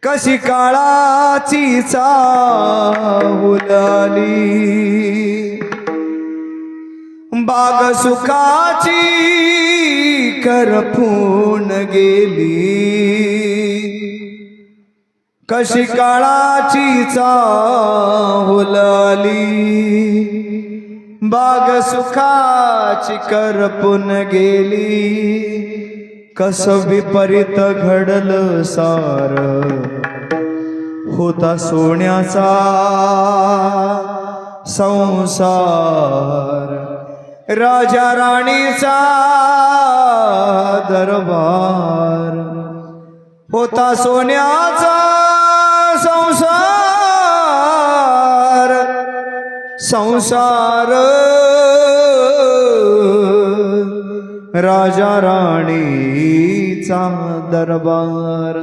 कशी काळाची चाहुल आली, बाग सुखाची करपून गेली. कशी काळाची चाहुल आली, बाग सुखाची करपून गेली. कस विपरीत घडलं सार, होता सोन्याचा संसार. राजा राणीचा दरबार, होता सोन्याचा संसार. संसार राजा राणीचा दरबार.